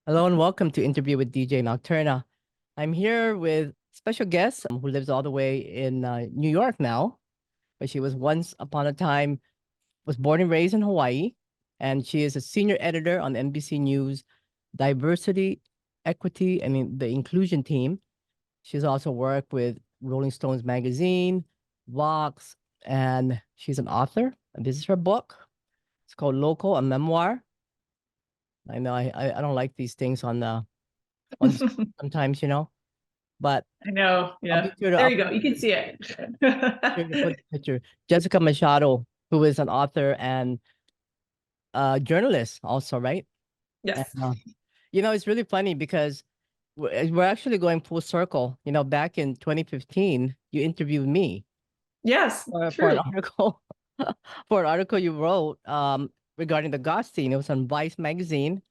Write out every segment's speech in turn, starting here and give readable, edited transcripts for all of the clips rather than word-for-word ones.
Hello and welcome to Interview with DJ Nocturna. I'm here with special guest who lives all the way in New York now, but she was once upon a time was born and raised in Hawaii, and she is a senior editor on NBC News Diversity, Equity, and the Inclusion team. She's also worked with Rolling Stones magazine, Vox, and she's an author. And this is her book. It's called Local, a Memoir. I know I don't like these things on the screen sometimes, but I know. I'll Yeah. be sure to There you go. You can see it. put the picture. Jessica Machado, who is an author and journalist also, right? And Yes. it's really funny because we're actually going full circle. Back in 2015, you interviewed me Yes. for an True. article for an article you wrote regarding the goth scene. It was on Vice magazine,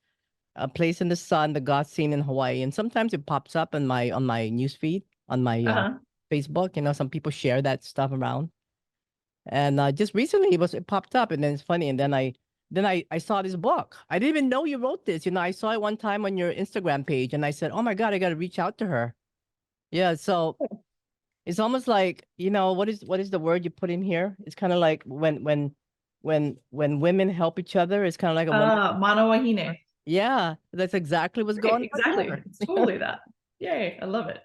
A Place in the Sun, the goth scene in Hawaii. And sometimes it pops up on my news feed, on my Uh-huh. Facebook. Some people share that stuff around. And just recently it popped up, and then it's funny. And then I saw this book. I didn't even know you wrote this. I saw it one time on your Instagram page, and I said, "Oh my God, I got to reach out to her." Yeah, so it's almost like, what is the word you put in here? It's kind of like when women help each other, it's kind of like a woman. Mano wahine. Yeah, that's exactly what's Right. going on Exactly. here. It's totally that. Yay. I love it.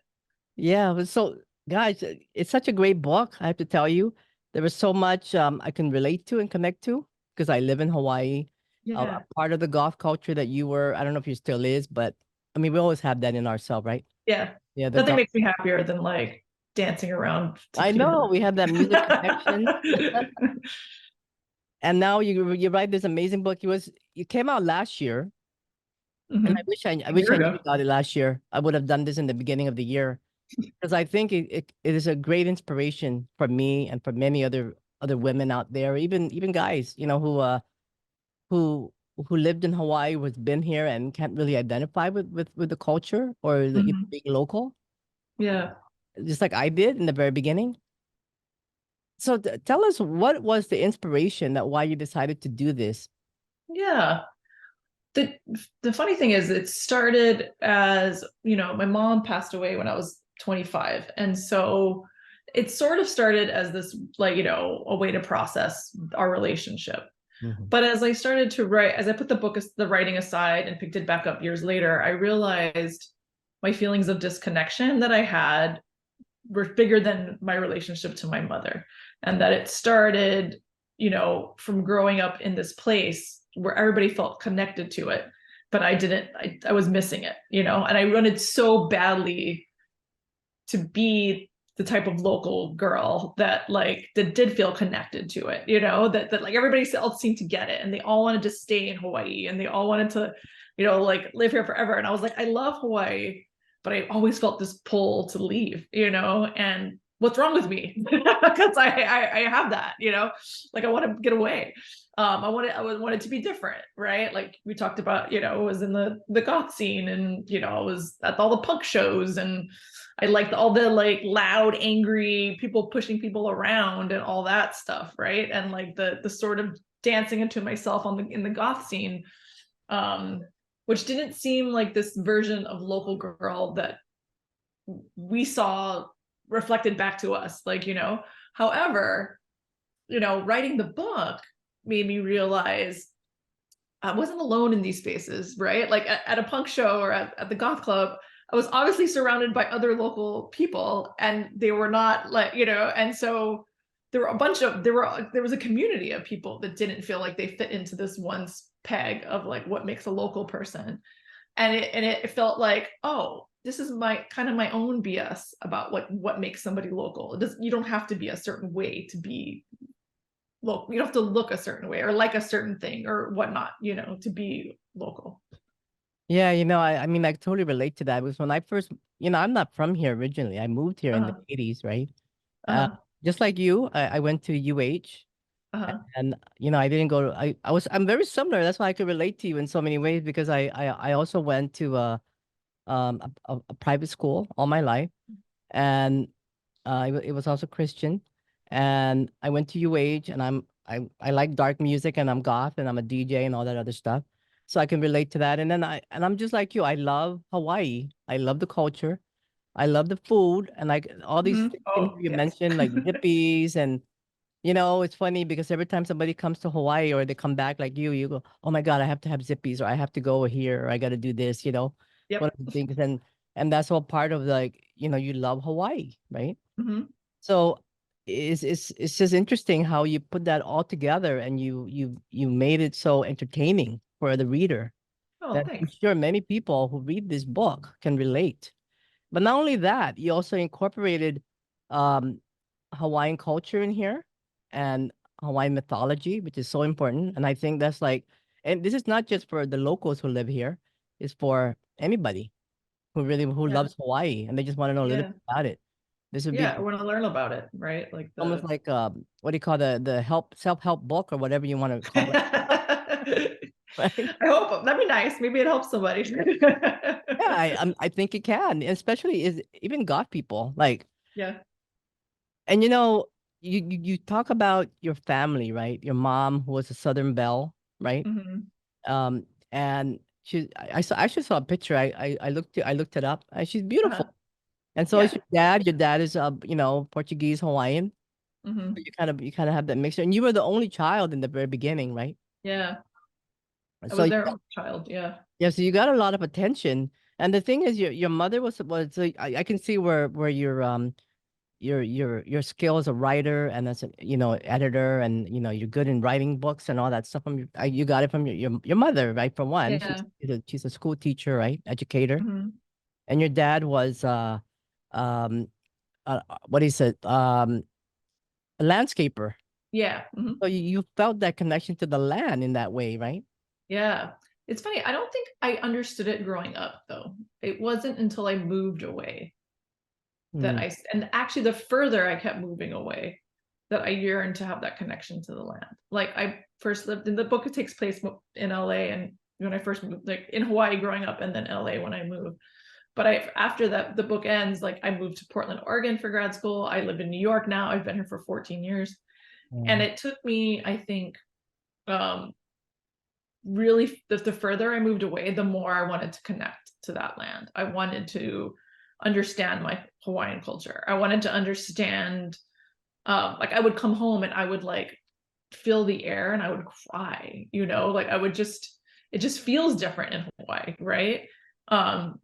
Yeah, but so guys, it's such a great book. I have to tell you, there was so much I can relate to and connect to because I live in Hawaii. A Yeah. part of the golf culture that you were, I don't know if you still is, but I mean, we always have that in ourselves, right? Yeah. Yeah, the Nothing golf. makes me happier than like dancing around to I tune. know we have that music connection, and now you write this amazing book. You came out last year, and I Hmm. wish I A wish year I knew ago. about it last year. I would have done this in the beginning of the year because I think it is a great inspiration for me and for many other women out there, even guys, who who lived in Hawaii, who's been here and can't really identify with the culture or Hmm. being local, Yeah. just like I did in the very beginning. So tell us, what was the inspiration that why you decided to do this? Yeah. The the funny thing is it started as, my mom passed away when I was 25. And so it sort of started as this like, a way to process our relationship. Mhm. But as I started to write, as I put the writing aside and picked it back up years later, I realized my feelings of disconnection that I had were bigger than my relationship to my mother. And that it started, from growing up in this place where everybody felt connected to it, but I didn't, I was missing it, and I wanted so badly to be the type of local girl that did feel connected to it, that like everybody else seemed to get it and they all wanted to stay in Hawaii and they all wanted to, like live here forever. And I was like, I love Hawaii, but I always felt this pull to leave, and what's wrong with me? Because I have that, like I want to get away. I wanted to be different, right? Like we talked about, I was in the goth scene and, I was at all the punk shows and I liked all the like loud, angry people pushing people around and all that stuff, right? And like the sort of dancing into myself in the goth scene, um, which didn't seem like this version of local girl that we saw reflected back to us, However, writing the book made me realize I wasn't alone in these spaces, right? Like at a punk show or at the goth club, I was obviously surrounded by other local people and they were not like, and so there was a community of people that didn't feel like they fit into this one peg of like what makes a local person. And it felt like, oh, this is my kind of my own BS about what makes somebody local. You don't have to be a certain way to be local. You don't have to look a certain way or like a certain thing or whatnot, to be local. Yeah, I mean, I totally relate to that because when I first, I'm not from here originally. I moved here in the Uh-huh. 80s, right? Uh, Uh-huh. just like you, I went to UH. Uh-huh. And I didn't go to I'm very similar. That's why I could relate to you in so many ways because I also went to a private school all my life, and it was also Christian, and I went to UH, and I like dark music, and I'm goth, and I'm a DJ and all that other stuff. so I can relate to that. And then I'm just like you. I love Hawaii. I love the culture. I love the food, and like all these things Oh, you yes. mentioned, like zippies, and it's funny because every time somebody comes to Hawaii or they come back like you go, oh my God, I have to have zippies, or I have to go here, or I got to do this. One Yep. of the things, and that's all part of like you love Hawaii, right? Hmm. So it's just interesting how you put that all together and you made it so entertaining for the reader Oh, that I'm thanks. sure many people who read this book can relate. But not only that, you also incorporated um, Hawaiian culture in here and Hawaiian mythology, which is so important. And I think that's like, and this is not just for the locals who live here, it's for anybody who Yeah. loves Hawaii and they just want to know a little Yeah. bit about it. This would be Yeah. I want to learn about it, right? Like almost the like what do you call the self-help book or whatever you want to call it, I right? hope that'd be nice. Maybe it helps somebody. Yeah, I think it can, especially is even got people like, Yeah. and you talk about your family, right? Your mom who was a Southern Belle, right? Hmm. And I actually saw a picture. I looked it up. And she's Uh-huh. beautiful. And so is Yeah. your dad. Your dad is Portuguese Hawaiian. So Hmm. you kind of have that mixture. And you were the only child in the very beginning, right? Yeah. I So was their own child. Yeah. yeah, so you got a lot of attention. And the thing is, your mother was I can see where your skill as a writer and as an editor, and you're good in writing books and all that stuff from you got it from your mother, right? For one, Yeah. she's a school teacher, right? Educator. Hmm. And your dad was um what is it, a landscaper. Yeah. Hmm. So you felt that connection to the land in that way, right? Yeah. It's funny. I don't think I understood it growing up, though. It wasn't until I moved away that Mm. and actually the further I kept moving away that I yearned to have that connection to the land. Like I first lived in the book, it takes place in LA, and when I first moved, like in Hawaii growing up, and then LA when I moved. But after that, the book ends, like I moved to Portland, Oregon for grad school. I live in New York now. I've been here for 14 years. And Mm. it took me, I think, um, really the further I moved away, the more I wanted to connect to that land. I wanted to understand my Hawaiian culture. I wanted to understand, like I would come home and I would like feel the air and I would cry, like I would just, it just feels different in Hawaii, right? Um,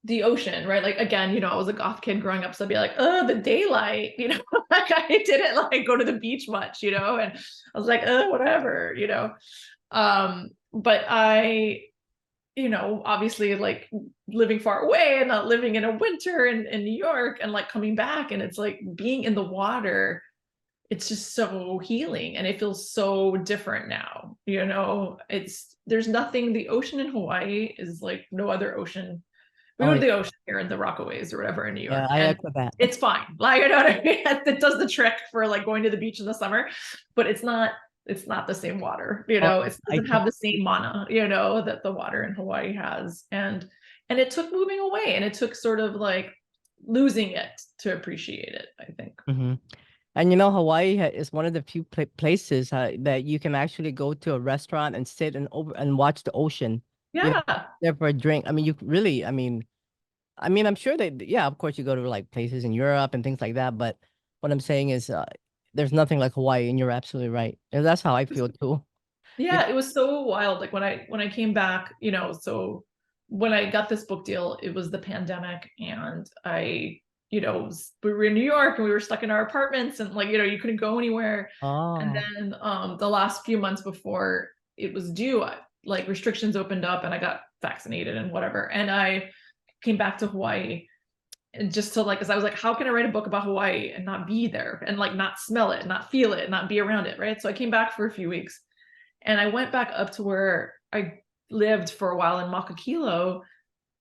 the ocean, right? Like again, I was a goth kid growing up, so I'd be like, oh, the daylight, like I didn't like go to the beach much, and I was like, oh, whatever, but I, obviously like living far away and not living in a winter in New York and like coming back and it's like being in the water, it's just so healing and it feels so different now. There's nothing, the ocean in Hawaii is like no other ocean. We Oh go to yeah, the ocean here in the Rockaways or whatever in New yeah, York, I and echo that. it's fine. Like, you know what I mean? It does the trick for like going to the beach in the summer, but it's not the same water, Oh, it I doesn't have the same mana, that the water in Hawaii has. And it took moving away and it took sort of like losing it to appreciate it, I think. hmm And Hawaii is one of the few places that you can actually go to a restaurant and sit and watch the ocean. Yeah. There for a drink. I mean, you really. I mean, I'm sure that. Yeah, of course, you go to like places in Europe and things like that. But what I'm saying is, there's nothing like Hawaii, and you're absolutely right. And that's how I feel too. You Yeah, it was so wild. Like when I came back, so when I got this book deal, it was the pandemic, and we were in New York and we were stuck in our apartments, and like you couldn't go anywhere. And Oh, then the last few months before it was due, like restrictions opened up, and I got vaccinated and whatever, and I came back to Hawaii. And just to like, because I was like, how can I write a book about Hawaii and not be there and like not smell it, not feel it, not be around it, right? So I came back for a few weeks. And I went back up to where I lived for a while in Makakilo,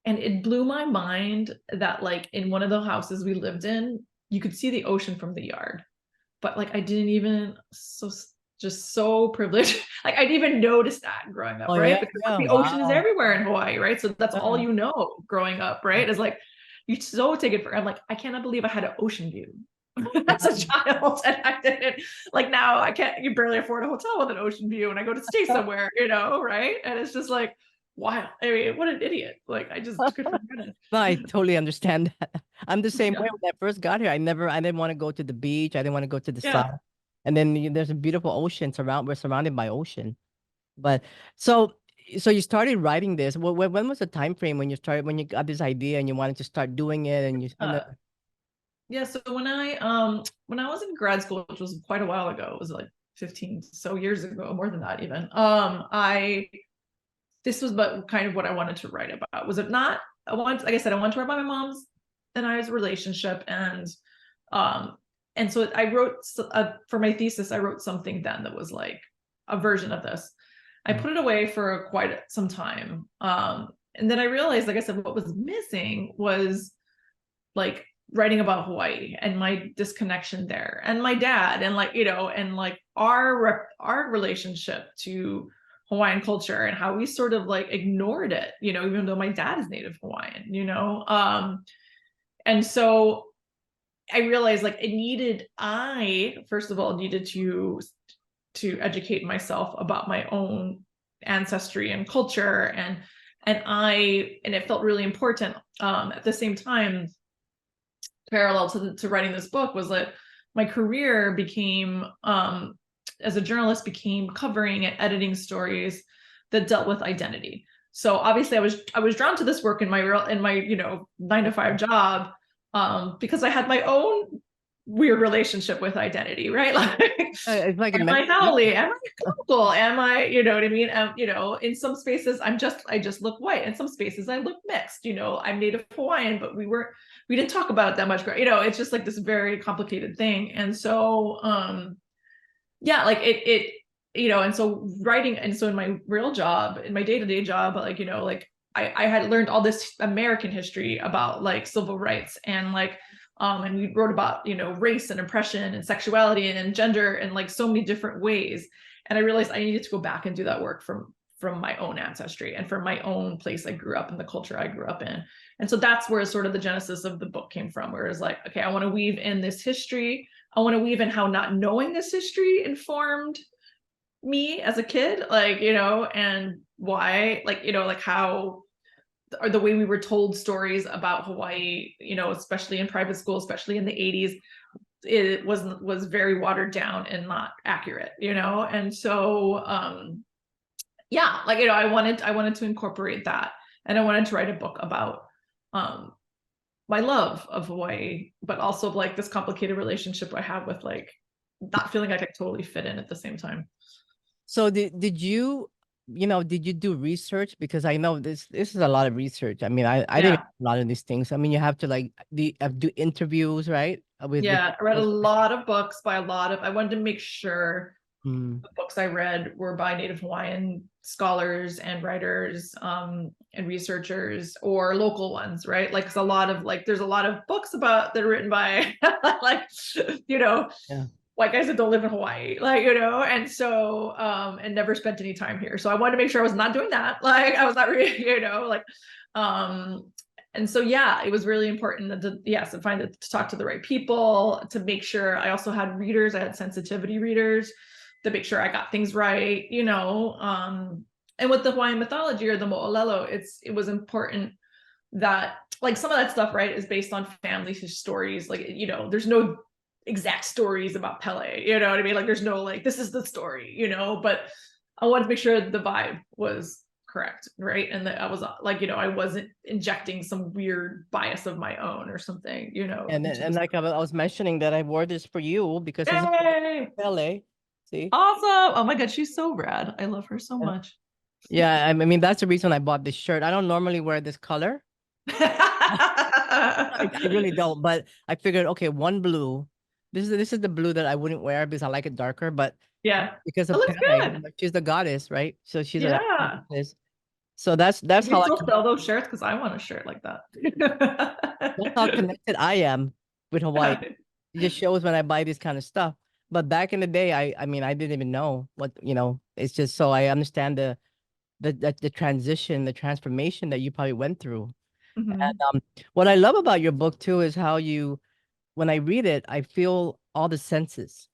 and it blew my mind that like in one of the houses we lived in, you could see the ocean from the yard. But like I didn't even just so privileged. Like I didn't even notice that growing oh up, yeah, right? Because like, yeah. the ocean is Wow. everywhere in Hawaii, right? So that's all Yeah. growing up, right? Is like you so take it for, I'm like, I cannot believe I had an ocean view. as a child, and I didn't like now I can't you barely afford a hotel with an ocean view and I go to stay somewhere, right? And it's just like, wow, I mean, what an idiot. Like I just took it for granted. No, I totally understand that. I'm the same Yeah. way when I first got here. I didn't want to go to the beach. I didn't want to go to the Yeah. sun. And then there's a beautiful ocean we're surrounded by ocean. But so so you started writing this. When was the time frame when you got this idea and you wanted to start doing it and you kind of Yeah, so when I was in grad school, which was quite a while ago, it was like 15 so years ago, more than that even. I this was but kind of what I wanted to write about. Was it not I wanted, like I said, I wanted to write about my mom's and I's relationship, and so I wrote for my thesis, I wrote something then that was like a version of this. I put it away for quite some time. And then I realized, like I said, what was missing was like writing about Hawaii and my disconnection there and my dad and like, and like our relationship to Hawaiian culture and how we sort of like ignored it, even though my dad is Native Hawaiian, and so I realized like I first of all needed to educate myself about my own ancestry and culture, and it felt really important. At the same time, parallel to writing this book was that my career became as a journalist became covering and editing stories that dealt with identity. So obviously I was drawn to this work in my 9-to-5 job, because I had my own weird relationship with identity, right? Like, it's like am I Haole? Am I local? Am I, you know what I mean? In some spaces I just look white. In some spaces I look mixed. I'm Native Hawaiian, but we didn't talk about it that much. It's just like this very complicated thing. And so, yeah, like and so writing, and so in my real job, in my day-to-day job, like, I had learned all this American history about like civil rights and like, and we wrote about, race and oppression and sexuality and gender and like so many different ways. And I realized I needed to go back and do that work from my own ancestry and from my own place I grew up in, the culture I grew up in. And so that's where sort of the genesis of the book came from, where it's like, okay, I want to weave in this history. I want to weave in how not knowing this history informed me as a kid, like, and why, like, like how, or the way we were told stories about Hawaii, especially in private school, especially in the 80s, it was very watered down and not accurate, and so yeah, like, I wanted to incorporate that, and I wanted to write a book about my love of Hawaii, but also like this complicated relationship I have with like not feeling like I totally fit in at the same time. So did you did you do research? Because I know this is a lot of research. I mean, I didn't do a lot of these things. I mean, you have to like do interviews, right? With I read a lot of books by I wanted to make sure Mm. the books I read were by Native Hawaiian scholars and writers, and researchers, or local ones, right? Like, 'cause there's a lot of books that are written by like, Yeah. white guys that don't live in Hawaii, like, and so, and never spent any time here. So I wanted to make sure I was not doing that. Like, I was not really, like, and so, yeah, it was really important to talk to the right people, to make sure I also had readers. I had sensitivity readers to make sure I got things right, and with the Hawaiian mythology or the mo'olelo, it was important that like some of that stuff, right, is based on family stories. Like, there's no exact stories about Pele, you know what I mean? Like, there's no like, this is the story, but I wanted to make sure the vibe was correct, right? And that I was like, I wasn't injecting some weird bias of my own or something, And like I was mentioning that I wore this for you because it's Yay! LA. See? Awesome. Oh my God, she's so rad. I love her so Yeah. much. Yeah, I mean that's the reason I bought this shirt. I don't normally wear this color. I really don't, but I figured, okay, one blue. This is the blue that I wouldn't wear because I like it darker, but Yeah, because it of looks Pele, good. she's the goddess, right? So she's a Yeah. so that's Do you how still sell those shirts? Because I want a shirt like that. that's how connected I am with Hawaii. It just shows when I buy this kind of stuff. But back in the day, I mean, I didn't even know what, it's just so I understand the transition, the transformation that you probably went through. And Mhm. what I love about your book too is how you when I read it, I feel all the senses,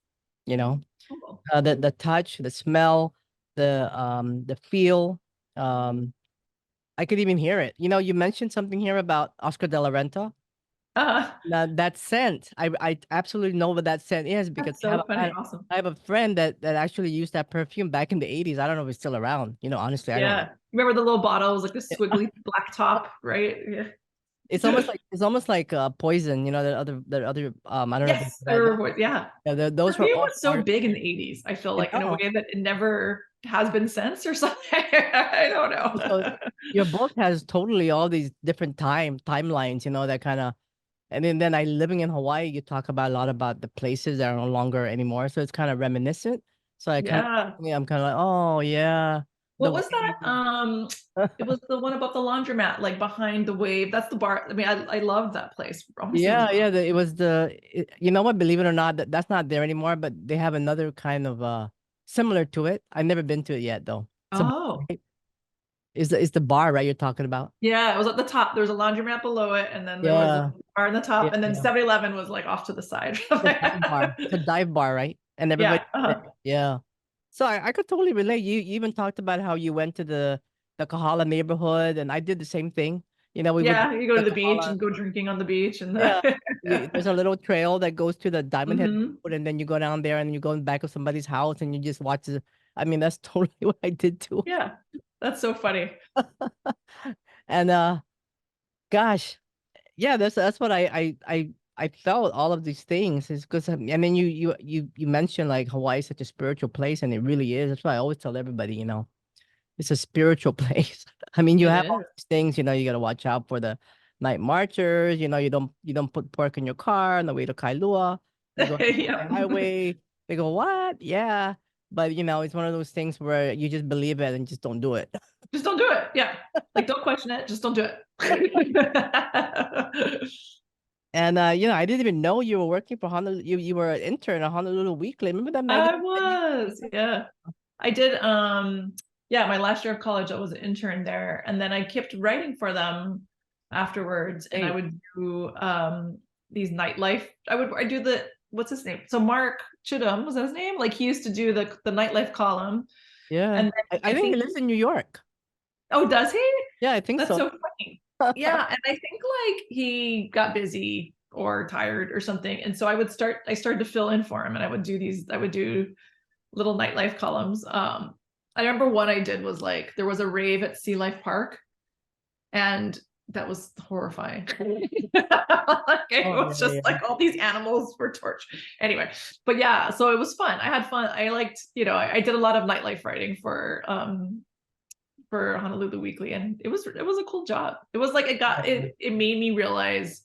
you know, Cool. the touch, the smell, the feel. Um, I could even hear it. You know, you mentioned something here about Oscar de la Renta. Uh, Now that scent, I absolutely know what that scent is because that's so funny. Awesome. I have a friend that actually used that perfume back in the 80s. I don't know if it's still around. You know, honestly, I don't know. Yeah. Remember the little bottles, like the squiggly black top, right? Yeah. It's almost like poison. You know, the other I don't know if you Yes, I that, remember. Yeah. yeah, those were Perfume all was so part. big in the 80s, I feel You like, in a know, way that it never has been since or something. I don't so know. your book has totally all these different timelines. You know, that kind of. And then I living in Hawaii, you talk about a lot about the places that are no longer anymore. So it's kind of reminiscent. So I kind of, Yeah. yeah, I'm kind of like, oh yeah, the What was that? way. It was the one about the laundromat, like behind the wave. That's the bar. I mean, I loved that place. Obviously, it was Yeah, gone. yeah. It was you know what? Believe it or not, that's not there anymore. But they have another kind of similar to it. I've never been to it yet though. It's a bar, Oh, right? Is the bar right you're talking about? yeah. It was at the top. There was a laundromat below it, and then there was a Yeah, bar in the yeah, top, and then yeah. 7-Eleven was like off to the side. The dive bar. It's a dive bar, right? And Yeah. everybody, yeah. So I could totally relate. You even talked about how you went to the Kahala neighborhood, and I did the same thing. You know, we would go Yeah. to You go to the the beach Kahala. and go drinking on the beach, and Yeah, yeah. there's a little trail that goes to the Diamond Head Hmm. Road, and then you go down there, and you go in the back of somebody's house, and you just watch the. I mean, that's totally what I did too. Yeah. That's so funny. And gosh, yeah, that's what I felt all of these things is because and then you mentioned like Hawaii is such a spiritual place, and it really is. That's why I always tell everybody, you know. It's a spiritual place. I mean, you It have all is. these things, you know, you got to watch out for the night marchers, you know, you don't put pork in your car on the way to Kailua. You go down Yeah. the highway. They go, "What?" Yeah. But, you know, it's one of those things where you just believe it and just don't do it. Just don't do it. Yeah. Like, don't question it. Just don't do it. And you know, I didn't even know you were working for Honolulu. You were an intern at Honolulu Weekly. Remember that I magazine that you was, yeah. I did yeah, my last year of college I was an intern there, and then I kept writing for them afterwards, and I Hey, would do these nightlife. I do the what's his name? So Mark Chittum, was that his name? Like he used to do the nightlife column. yeah. And then I I think he think, lives in New York. oh, does he? Yeah, I think That's so. so funny. Yeah, and I think like he got busy or tired or something. And so I started to fill in for him, and I would do little nightlife columns. I remember one I did was like there was a rave at Sea Life Park, and that was horrifying. Like, it Oh was yeah, just yeah. like all these animals were tortured. Anyway, but yeah, so it was fun. I had fun. I liked, I did a lot of nightlife writing for Honolulu Weekly, and it was a cool job. It was like Yeah. it made me realize,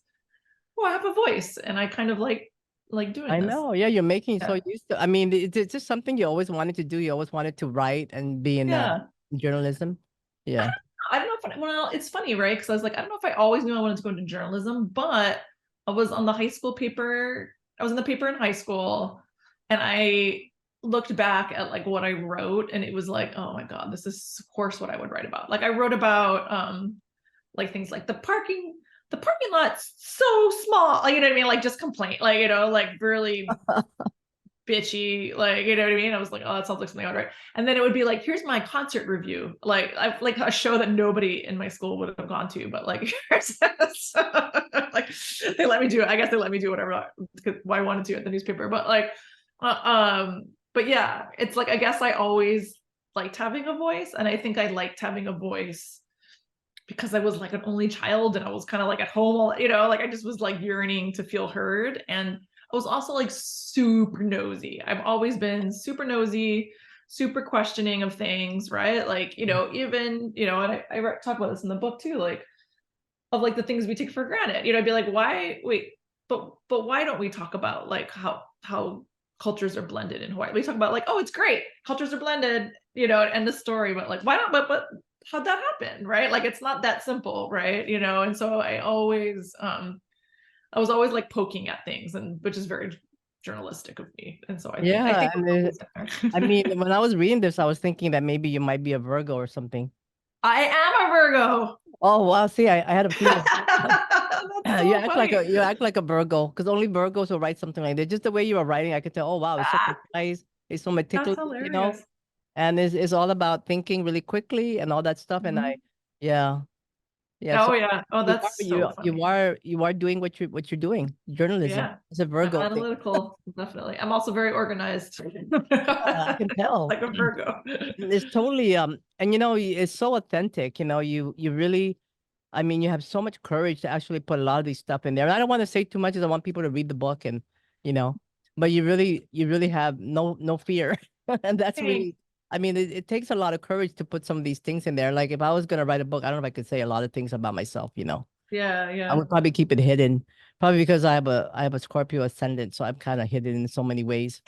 oh, I have a voice, and I kind of like doing I this. know. Yeah, you're making so Yeah. used to. I mean, it's just something you always wanted to do. You always wanted to write and be Yeah. in journalism. Yeah. I don't know if well, it's funny, right? Because I was like, I don't know if I always knew I wanted to go into journalism, but I was on the high school paper. I was in the paper in high school, and I looked back at like what I wrote, and it was like, oh my God, this is of course what I would write about. Like I wrote about like things like the parking lot's so small, like, you know what I mean? Like just complaint, like, like really bitchy, like, you know what I mean? I was like, oh, that sounds like something I would write. And then it would be like, here's my concert review, like a show that nobody in my school would have gone to, but like, here's this. Like they let me do it. I guess they let me do whatever I wanted to at the newspaper, but like, but yeah, it's like I guess I always liked having a voice, and I think I liked having a voice because I was like an only child, and I was kind of like at home all, like I just was like yearning to feel heard. And I was also like super nosy. I've always been super nosy, super questioning of things, right? Like, even, and I talk about this in the book too, like of like the things we take for granted. I'd be like, why, wait, but why don't we talk about like how cultures are blended in Hawaii? We talk about like, oh, it's great, cultures are blended, end the story, but like, why not? But how'd that happen, right? Like it's not that simple, right? And so I was always like poking at things, and which is very journalistic of me. And so I think Yeah, it was and always I there. mean, when I was reading this, I was thinking that maybe you might be a Virgo or something. I am a Virgo. Oh, wow. See, I had a feeling. That's You so act like funny. a Virgo, because only Virgos will write something like that. Just the way you are writing, I could tell. Oh wow, it's so Ah, precise. It's so that's meticulous, hilarious. and it's all about thinking really quickly and all that stuff. And Mhm. yeah, yeah. So Oh yeah. Oh, that's so funny. you are doing what you're doing. Journalism. Yeah. It's a I'm Virgo thing. analytical, definitely. I'm also very organized. I can tell. Like a Virgo. It's totally and it's so authentic. You really, I mean, you have so much courage to actually put a lot of these stuff in there. And I don't want to say too much because I want people to read the book and you know, but you really have no fear. And that's Thanks. really, I mean, it takes a lot of courage to put some of these things in there. Like if I was gonna write a book, I don't know if I could say a lot of things about myself. Yeah, I yeah. would probably keep it hidden. Probably because I have a Scorpio ascendant, so I'm kind of hidden in so many ways.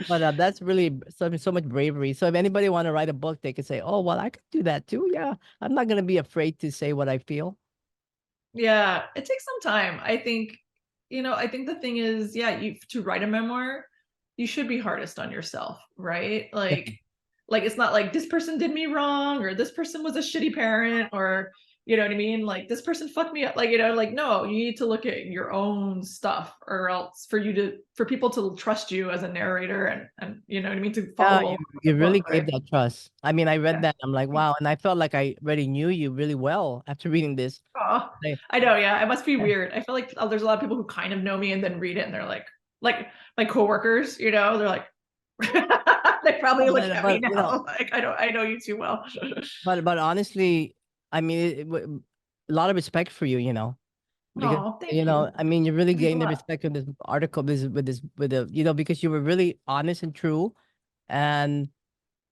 But, that's really so much bravery. So if anybody want to write a book, they could say, "Oh, well, I could do that too." Yeah, I'm not gonna be afraid to say what I feel. Yeah, it takes some time. I think the thing is, yeah, you to write a memoir, you should be hardest on yourself, right? Yeah, Like it's not like this person did me wrong or this person was a shitty parent or you know what I mean? Like this person fucked me up. Like, like no, you need to look at your own stuff or else for people to trust you as a narrator and you know what I mean, to follow yeah, along with you the really book, gave right? that trust. I mean, I read Yeah. that. I'm like, wow, and I felt like I already knew you really well after reading this. Oh, I, I know, yeah. It must be weird. I feel like there's a lot of people who kind of know me and then read it and they're like my coworkers, they're like, they probably look at me but now like I know you too well. but honestly, I mean, a lot of respect for you. Because Oh, thank you. I mean, you really It means a gained the lot. respect of this article, with the because you were really honest and true, and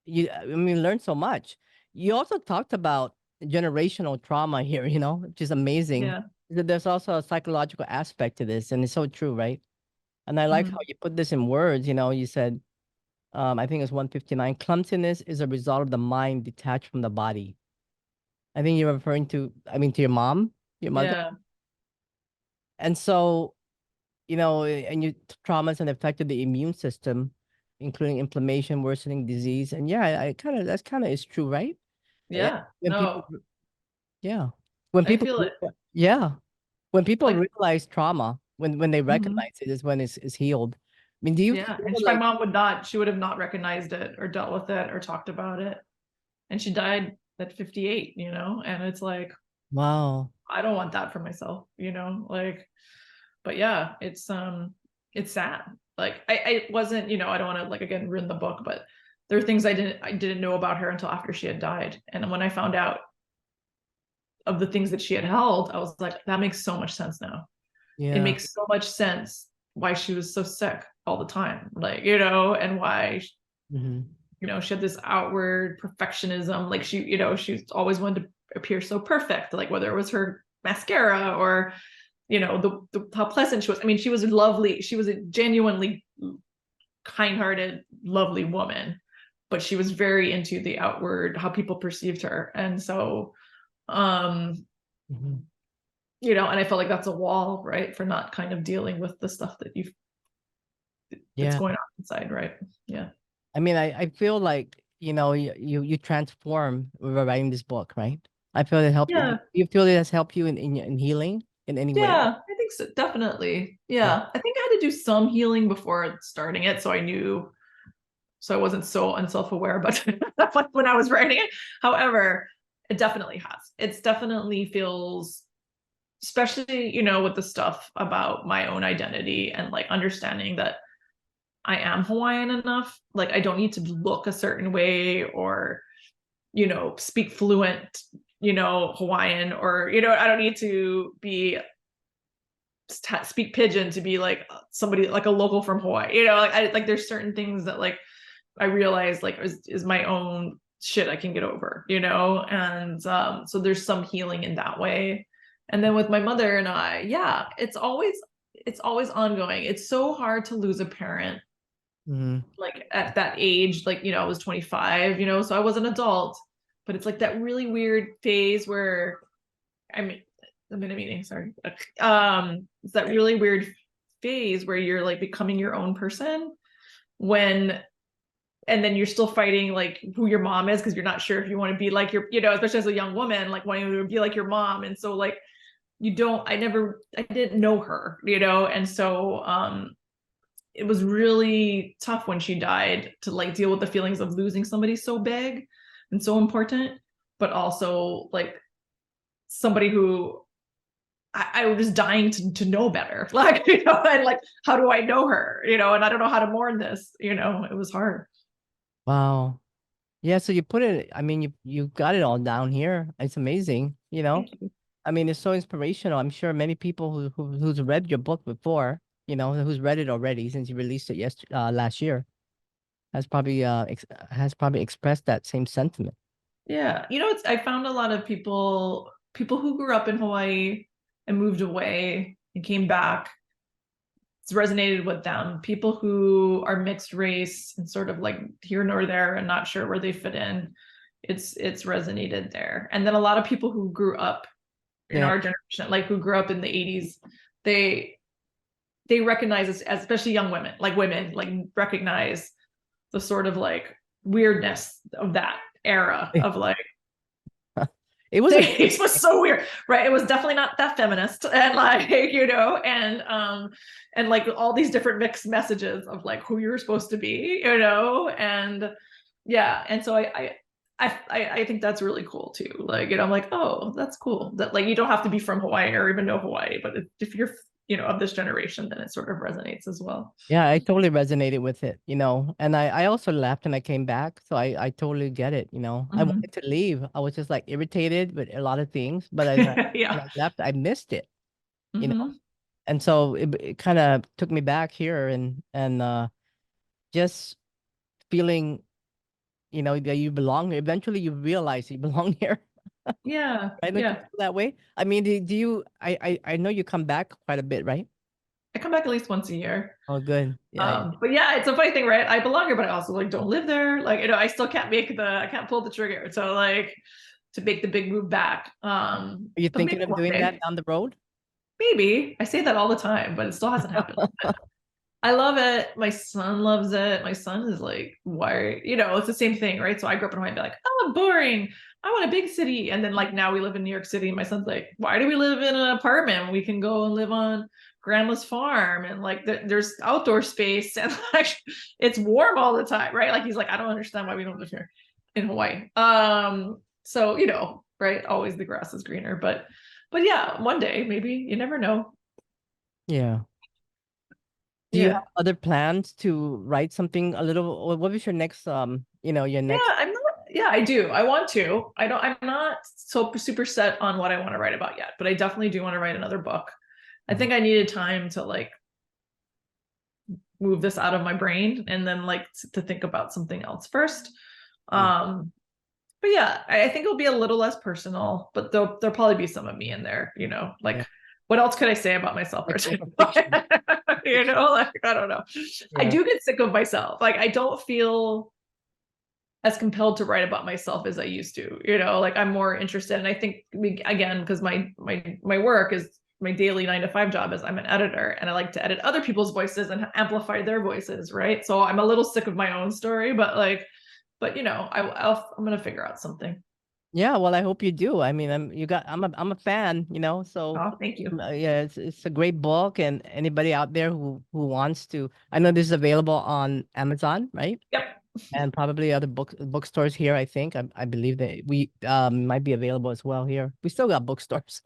I mean, learned so much. You also talked about generational trauma here, which is amazing. Yeah. There's also a psychological aspect to this, and it's so true, right? And I like how Mhm. you put this in words. You said, I think it's 159. Clumsiness is a result of the mind detached from the body. I think you're referring to, I mean, to your mom, your mother, Yeah. and so and you traumas and affected the immune system, including inflammation, worsening disease. And yeah, I kind of that's kind of is true, right? Yeah. Yeah. When people, No, yeah, when I people, feel it. yeah, when people Like, realize trauma, when they mhm. recognize it, is when it's healed. I mean, do you Yeah. feel And my like, mom she would have not recognized it or dealt with it or talked about it. And she died at 58, and it's like, wow, I don't want that for myself, like, but yeah, it's sad. Like I wasn't, I don't want to like again ruin the book, but there are things I didn't know about her until after she had died. And when I found out of the things that she had held, I was like, that makes so much sense now. It yeah, makes so much sense why she was so sick all the time. Like, and why hmm, she had this outward perfectionism. Like she always wanted to appear so perfect, like whether it was her mascara or the how pleasant she was. I mean, she was lovely. She was a genuinely kind-hearted, lovely woman, but she was very into the outward, how people perceived her. And so, um, hmm, and I felt like that's a wall, right, for not kind of dealing with the stuff that's yeah. going on inside, right? Yeah. I mean, I feel like you transform with writing this book, right? I feel it helped. Yeah. You feel it has helped you in healing in any way? Yeah, I think so. Definitely. Yeah. Yeah. I think I had to do some healing before starting it. So I wasn't so unself-aware but when I was writing it. However, it definitely has. It's definitely feels, especially, with the stuff about my own identity and like understanding that I am Hawaiian enough. Like I don't need to look a certain way or, speak fluent, Hawaiian or, I don't need to speak pidgin to be like somebody like a local from Hawaii. Like there's certain things that like I realize like is my own shit I can get over, and so there's some healing in that way. And then with my mother and I, yeah, it's always ongoing. It's so hard to lose a parent Hmm. like at that age, like I was 25, so I was an adult, but it's like that really weird phase where I mean I'm in a meeting, sorry. It's that really weird phase where you're like becoming your own person when and then you're still fighting like who your mom is because you're not sure if you want to be like your, especially as a young woman, like wanting to be like your mom. And so like I didn't know her, and so it was really tough when she died to like deal with the feelings of losing somebody so big and so important, but also like somebody who I was dying to know better, like, and like, how do I know her, and I don't know how to mourn this, it was hard. Wow. Yeah, so you put it, I mean, you got it all down here. It's amazing, you know. Thank you. I mean, it's so inspirational. I'm sure many people who's read your book before, who's read it already since you released it last year, has probably expressed that same sentiment. Yeah, I found a lot of people who grew up in Hawaii and moved away and came back. It's resonated with them. People who are mixed race and sort of like here nor there and not sure where they fit in, it's resonated there. And then a lot of people who grew up in Yeah. our generation, like who grew up in the 80s, they recognize this, especially young women, like recognize the sort of like weirdness of that era of like It was it was so weird, right? It was definitely not that feminist, and like and like all these different mixed messages of like who you're supposed to be, and yeah, and so I think that's really cool too. Like, I'm like, oh, that's cool that like you don't have to be from Hawaii or even know Hawaii, but if you're of this generation, then it sort of resonates as well. Yeah, I totally resonated with it, and I also left and I came back. So I totally get it, I Mhm. wanted to leave. I was just like irritated with a lot of things, but when Yeah. I left, I missed it, you know. Hmm. And so it kind of took me back here and just feeling, that you belong here. Eventually you realize you belong here. Yeah. Right? Don't you Yeah. feel that way? I mean, do you I know you come back quite a bit, right? I come back at least once a year. Oh, good. Yeah. But yeah, it's a funny thing, right? I belong here, but I also like don't live there. Like, I still I can't pull the trigger. So like to make the big move back. Are you But thinking maybe of one doing that day. down the road? Maybe. I say that all the time, but it still hasn't happened. I love it. My son loves it. My son is like, why, it's the same thing, right? So I grew up in Hawaii and be like, oh, boring. I want a big city. And then like now we live in New York City. And my son's like, why do we live in an apartment? We can go and live on grandma's farm and like there's outdoor space and like it's warm all the time, right? Like he's like, I don't understand why we don't live here in Hawaii. So right, always the grass is greener, but yeah, one day maybe, you never know. Yeah. Do you have Yeah. other plans to write something a little, or what was your next, your Yeah, next? I'm not. Yeah, I do. I want to. I don't. I'm not so super set on what I want to write about yet, but I definitely do want to write another book. I Mhm. think I needed time to like move this out of my brain and then like to think about something else first. Yeah. Um, but yeah, I think it'll be a little less personal, but there'll probably be some of me in there. Yeah. Like what else could I say about myself? Like Like social fiction. like I don't know. I Yeah. do get sick of myself. Like I don't feel as compelled to write about myself as I used to. Like I'm more interested, and I think again because my work is my daily 9 to 5 job is I'm an editor, and I like to edit other people's voices and amplify their voices, right? So I'm a little sick of my own story, but I'm gonna figure out something. Yeah, well, I hope you do. I mean, I'm a fan, so Oh, thank you. yeah, it's a great book, and anybody out there who wants to, I know this is available on Amazon, right? Yep. And probably other bookstores here, I think. I believe that we might be available as well here. We still got bookstores.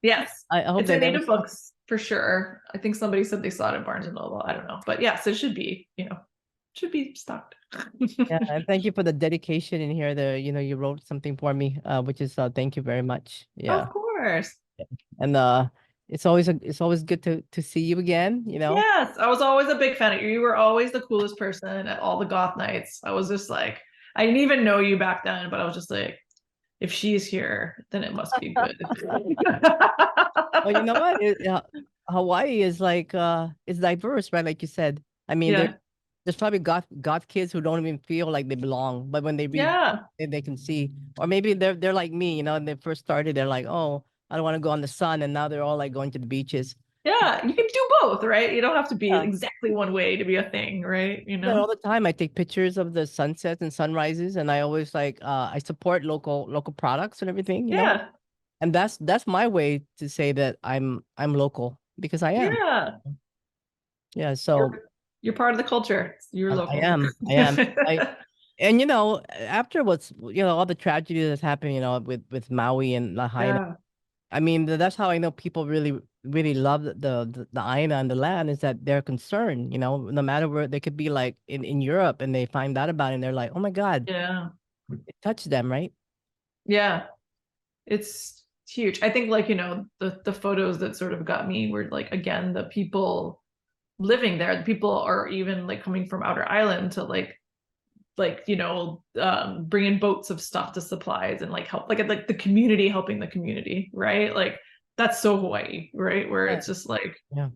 Yes, I hope it's they in never native stop. books for sure. I think somebody said they saw it in Barnes and Noble. I don't know, but yes, it should be. Should be stocked. Yeah, and thank you for the dedication in here. You wrote something for me, which is thank you very much. Yeah. Of course. And it's always good to see you again. Yes, I was always a big fan of you. You were always the coolest person at all the goth nights. I was just like, I didn't even know you back then, but I was just like, if she's here, then it must be good. Well, you know what? Hawaii is like it's diverse, right? Like you said. I mean, Yeah. there's probably goth kids who don't even feel like they belong, but when they read, Yeah. they can see. Or maybe they're like me, and they first started, they're like, oh, I don't want to go on the sun, and now they're all like going to the beaches. Yeah, you can do both, right? You don't have to be Yeah. exactly one way to be a thing, right? You That all know? the time. I take pictures of the sunsets and sunrises, and I always like I support local products and everything, you know. Yeah, And that's my way to say that I'm local because I am. yeah. Yeah, You're so you're part of the culture. You're I local. am. I am. I and you know, after what's all the tragedy that's happened, with Maui and Lahaina. Yeah, I mean, that's how I know people really love the Aina and the land is that they're concerned, no matter where they could be like in Europe and they find out about it and they're like, oh my God, yeah, it touched them, right? yeah. It's huge. I think like, the photos that sort of got me were like, again, the people living there, the people are even like coming from outer island to bring in boats of stuff to supplies and like help like the community helping the community, right? Like that's so Hawaii, right? Where Yeah. it's just like, Yeah.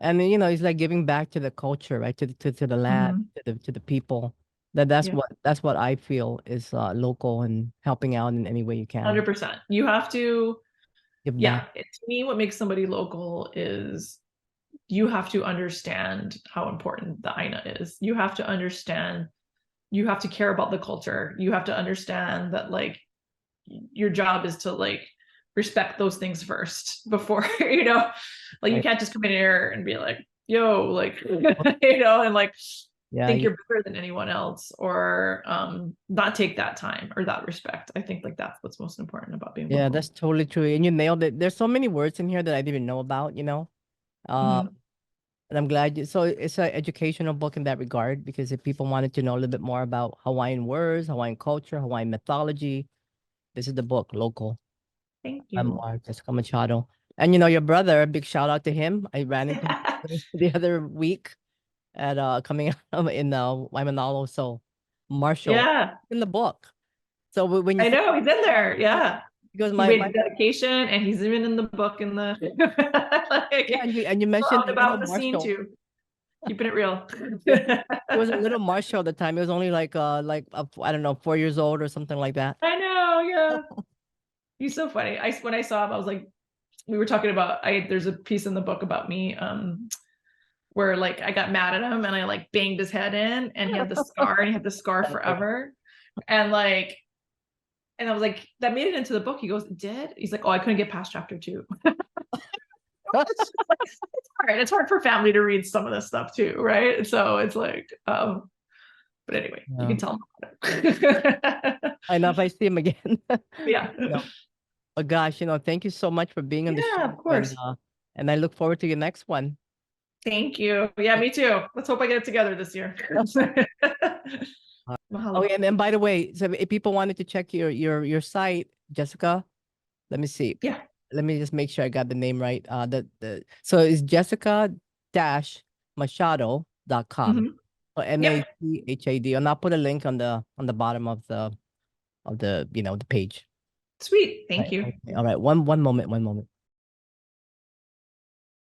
And then, it's like giving back to the culture, right? To the land, mhm, to the people. That's yeah, what I feel is local and helping out in any way you can. 100%. You have to, Give back. yeah. To me, what makes somebody local is you have to understand how important the Aina is. You have to understand, you have to care about the culture. You have to understand that like your job is to like respect those things first before, like you Right. can't just come in here and be like, yo, like, and like Yeah. think you're better than anyone else or not take that time or that respect. I think like that's what's most important about being Yeah, local. that's totally true. And you nailed it. There's so many words in here that I didn't even know about. Uh, Mhm. and I'm glad so it's an educational book in that regard because if people wanted to know a little bit more about Hawaiian words, Hawaiian culture, Hawaiian mythology, this is the book, Local Thank you. Memoir, Jessica Machado. And your brother, big shout out to him. I ran into him the other week at coming out in Waimanalo. So Marshall Yeah, in the book. So when you I say know he's in there. Yeah, he goes, he my made my a dedication and he's even in the book in the yeah, like, and you mentioned out the little about the scene Marshall. too, keeping it real. He was a little Marshall at the time. He was only I don't know, 4 years old or something like that. I know, yeah. He's so funny. When I saw him, I was like, we were talking about there's a piece in the book about me, where like I got mad at him and I like banged his head in and he had the scar and he had the scar forever. And like, and I was like, that made it into the book. He goes, it did? He's like, oh, I couldn't get past chapter 2. It's hard. It's hard for family to read some of this stuff too, right? So it's like, but anyway, you Yeah. can tell him about it. I know if I see him again. Yeah. No. But gosh, thank you so much for being on the Yeah, of show course. and I look forward to your next one. Thank you. Yeah, me too. Let's hope I get it together this year. Oh, Mahalo. and by the way, so if people wanted to check your site, Jessica, let me see. Yeah. Let me just make sure I got the name right. So it's Jessica dash Machado.com. Mhm. Or Yep. Machad. And I'll put a link on the bottom of the the page. Sweet. Thank Right. you. Okay. All right. One moment. One moment.